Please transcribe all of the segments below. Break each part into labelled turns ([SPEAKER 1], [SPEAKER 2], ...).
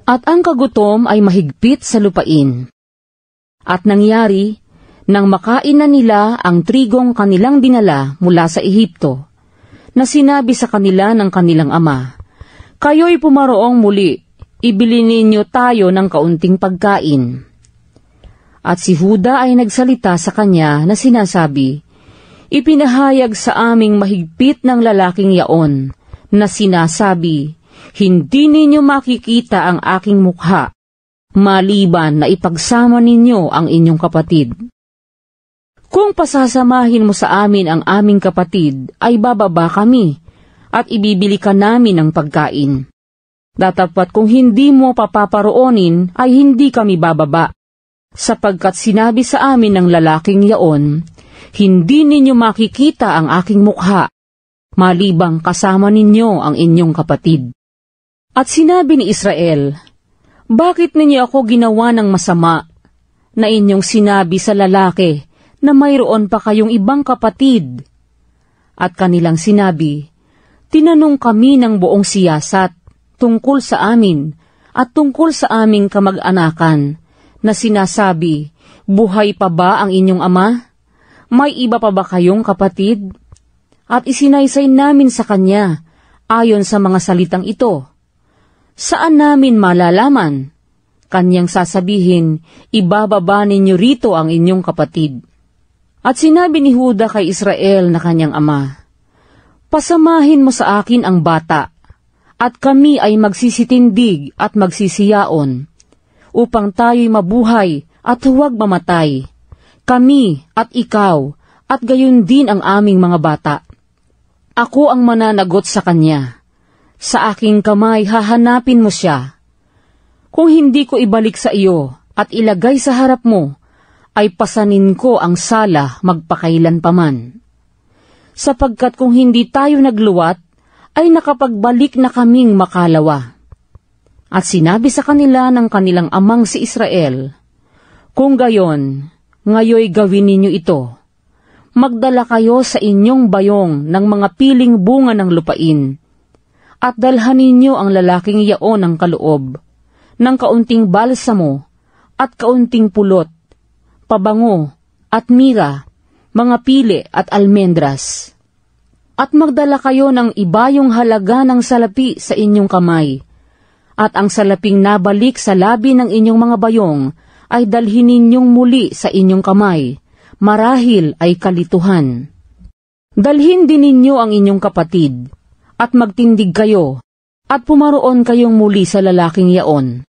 [SPEAKER 1] At ang kagutom ay mahigpit sa lupain. At nangyari, nang makain na nila ang trigong kanilang dinala mula sa Ehipto, na sinabi sa kanila ng kanilang ama, "Kayo'y pumaroong muli, ibili ninyo tayo ng kaunting pagkain." At si Huda ay nagsalita sa kanya na sinasabi, "Ipinahayag sa aming mahigpit ng lalaking yaon, na sinasabi, hindi ninyo makikita ang aking mukha, maliban na ipagsama ninyo ang inyong kapatid. Kung pasasamahin mo sa amin ang aming kapatid, ay bababa kami, at ibibili ka namin ng pagkain. Datapat kung hindi mo papaparoonin, ay hindi kami bababa, sapagkat sinabi sa amin ng lalaking yaon, hindi ninyo makikita ang aking mukha, malibang kasama ninyo ang inyong kapatid." At sinabi ni Israel, "Bakit ninyo ako ginawa ng masama, na inyong sinabi sa lalaki na mayroon pa kayong ibang kapatid?" At kanilang sinabi, "Tinanong kami ng buong siyasat tungkol sa amin at tungkol sa aming kamag-anakan, na sinasabi, buhay pa ba ang inyong ama? May iba pa ba kayong kapatid?" At isinaysay namin sa kanya, ayon sa mga salitang ito, "Saan namin malalaman?" Kanyang sasabihin, "Ibababa ninyo rito ang inyong kapatid." At sinabi ni Huda kay Israel na kanyang ama, "Pasamahin mo sa akin ang bata, at kami ay magsisitindig at magsisiyaon, upang tayo'y mabuhay at huwag mamatay, kami at ikaw, at gayon din ang aming mga bata. Ako ang mananagot sa kanya. Sa aking kamay hahanapin mo siya. Kung hindi ko ibalik sa iyo at ilagay sa harap mo, ay pasanin ko ang sala magpakailan paman. Sapagkat kung hindi tayo nagluwat, ay nakapagbalik na kaming makalawa." At sinabi sa kanila ng kanilang amang si Israel, "Kung gayon, ngayoy gawin ninyo ito. Magdala kayo sa inyong bayong ng mga piling bunga ng lupain, at dalhan ninyo ang lalaking yaon ng kaloob, ng kaunting balsamo, at kaunting pulot, pabango, at mira, mga pili at almendras. At magdala kayo ng ibayong halaga ng salapi sa inyong kamay, at ang salaping nabalik sa labi ng inyong mga bayong ay dalhin ninyong muli sa inyong kamay, marahil ay kalituhan. Dalhin din ninyo ang inyong kapatid, at magtindig kayo, at pumaroon kayong muli sa lalaking yaon.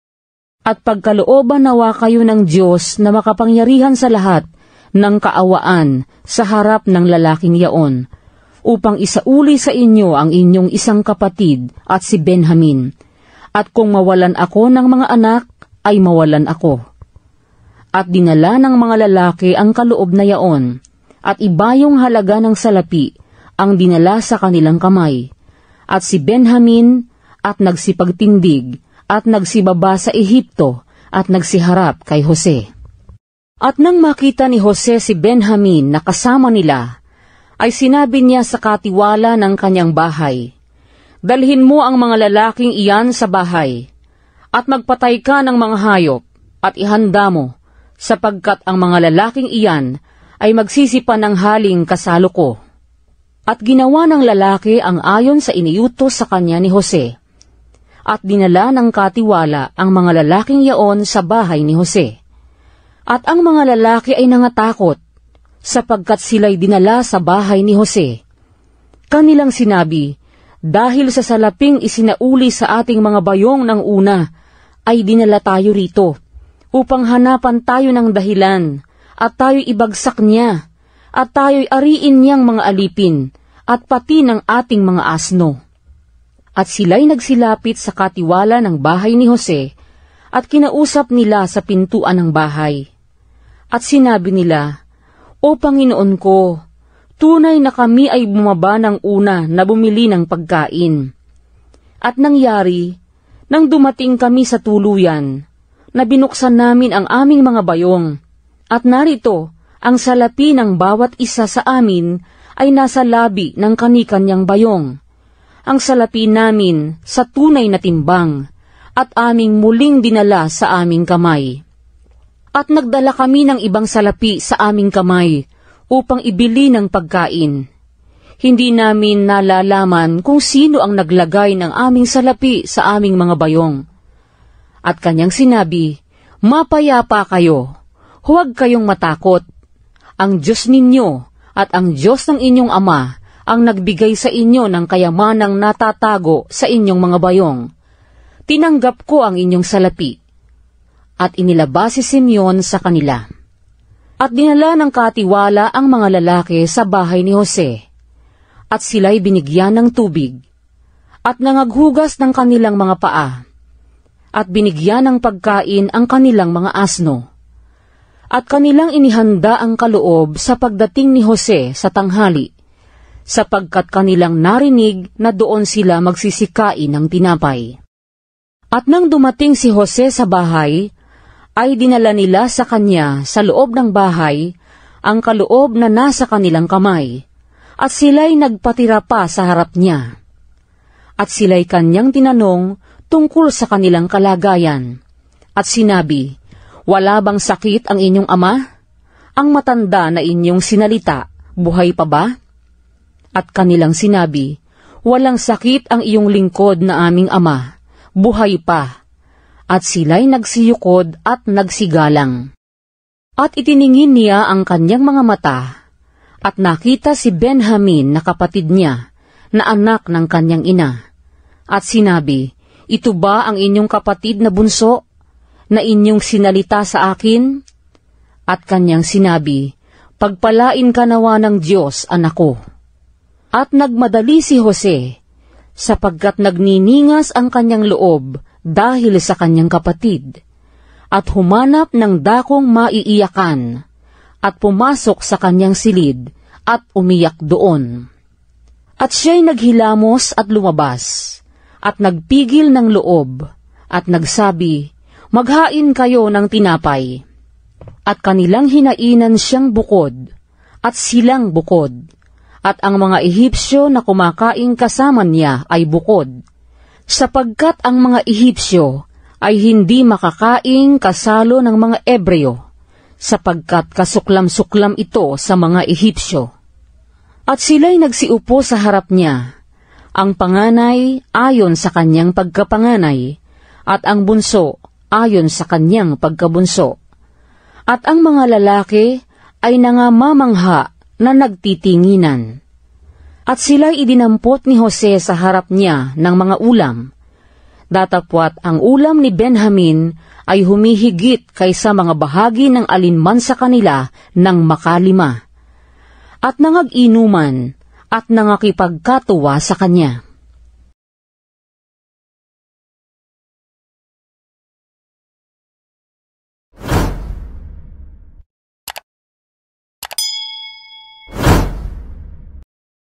[SPEAKER 1] At pagkalooban nawa kayo ng Diyos na makapangyarihan sa lahat ng kaawaan sa harap ng lalaking yaon, upang isauli sa inyo ang inyong isang kapatid at si Benjamin. At kung mawalan ako ng mga anak, ay mawalan ako." At dinala ng mga lalaki ang kaloob na yaon, at ibayong halaga ng salapi ang dinala sa kanilang kamay. At si Benjamin at nagsipagtindig at nagsibaba sa Ehipto at nagsiharap kay Jose. At nang makita ni Jose si Benjamin na kasama nila, ay sinabi niya sa katiwala ng kanyang bahay, "Dalhin mo ang mga lalaking iyan sa bahay, at magpatay ka ng mga hayop, at ihanda mo, sapagkat ang mga lalaking iyan ay magsisipa ng haling kasalo ko." At ginawa ng lalaki ang ayon sa iniutos sa kanya ni Jose. At dinala ng katiwala ang mga lalaking yaon sa bahay ni Jose. At ang mga lalaki ay nangatakot, sapagkat sila'y dinala sa bahay ni Jose. Kanilang sinabi, "Dahil sa salaping isinauli sa ating mga bayong ng una, ay dinala tayo rito, upang hanapan tayo ng dahilan, at tayo'y ibagsak niya, at tayo'y ariin niyang mga alipin, at pati ng ating mga asno." At sila'y nagsilapit sa katiwala ng bahay ni Jose, at kinausap nila sa pintuan ng bahay. At sinabi nila, "O Panginoon ko, tunay na kami ay bumaba ng una na bumili ng pagkain. At nangyari, nang dumating kami sa tuluyan, na binuksan namin ang aming mga bayong, at narito, ang salapi ng bawat isa sa amin ay nasa labi ng kani-kanyang bayong. Ang salapi namin sa tunay na timbang, at aming muling dinala sa aming kamay. At nagdala kami ng ibang salapi sa aming kamay upang ibili ng pagkain. Hindi namin nalalaman kung sino ang naglagay ng aming salapi sa aming mga bayong. At kanyang sinabi, "Mapayapa kayo, huwag kayong matakot. Ang Diyos ninyo at ang Diyos ng inyong ama ang nagbigay sa inyo ng kayamanang natatago sa inyong mga bayong. Tinanggap ko ang inyong salapi." At inilabas si Simeon sa kanila. At dinala ng katiwala ang mga lalaki sa bahay ni Jose. At sila'y binigyan ng tubig. At nangaghugas ng kanilang mga paa. At binigyan ng pagkain ang kanilang mga asno. At kanilang inihanda ang kaloob sa pagdating ni Jose sa tanghali, sapagkat kanilang narinig na doon sila magsisikain ng tinapay. At nang dumating si Jose sa bahay, ay dinala nila sa kanya sa loob ng bahay ang kaloob na nasa kanilang kamay, at sila'y nagpatira pa sa harap niya. At sila'y kanyang tinanong tungkol sa kanilang kalagayan, at sinabi, "Wala bang sakit ang inyong ama? Ang matanda na inyong sinalita, buhay pa ba?" At kanilang sinabi, "Walang sakit ang iyong lingkod na aming ama, buhay pa." At sila'y nagsiyukod at nagsigalang. At itiningin niya ang kanyang mga mata, at nakita si Benjamin na kapatid niya, na anak ng kanyang ina. At sinabi, "Ito ba ang inyong kapatid na bunso, na inyong sinalita sa akin?" At kanyang sinabi, "Pagpalain ka nawa ng Diyos, anak ko." At nagmadali si Jose, sapagkat nagniningas ang kanyang loob dahil sa kanyang kapatid, at humanap ng dakong maiiyakan, at pumasok sa kanyang silid, at umiyak doon. At siya'y naghilamos at lumabas, at nagpigil ng loob, at nagsabi, "Maghain kayo ng tinapay." At kanilang hinainan siyang bukod, at silang bukod, at ang mga Ehipsyo na kumakain kasama niya ay bukod, sapagkat ang mga Ehipsyo ay hindi makakaing kasalo ng mga Ebreo, sapagkat kasuklam-suklam ito sa mga Ehipsyo. At sila'y nagsiupo sa harap niya, ang panganay ayon sa kanyang pagkapanganay, at ang bunso ayon sa kanyang pagkabunso. At ang mga lalaki ay nangamamangha na nagtitinginan. At sila'y idinampot ni Jose sa harap niya ng mga ulam. Datapwat ang ulam ni Benjamin ay humihigit kaysa mga bahagi ng alinman sa kanila ng makalima. At nangag-inuman at nangakipagkatuwa sa kanya.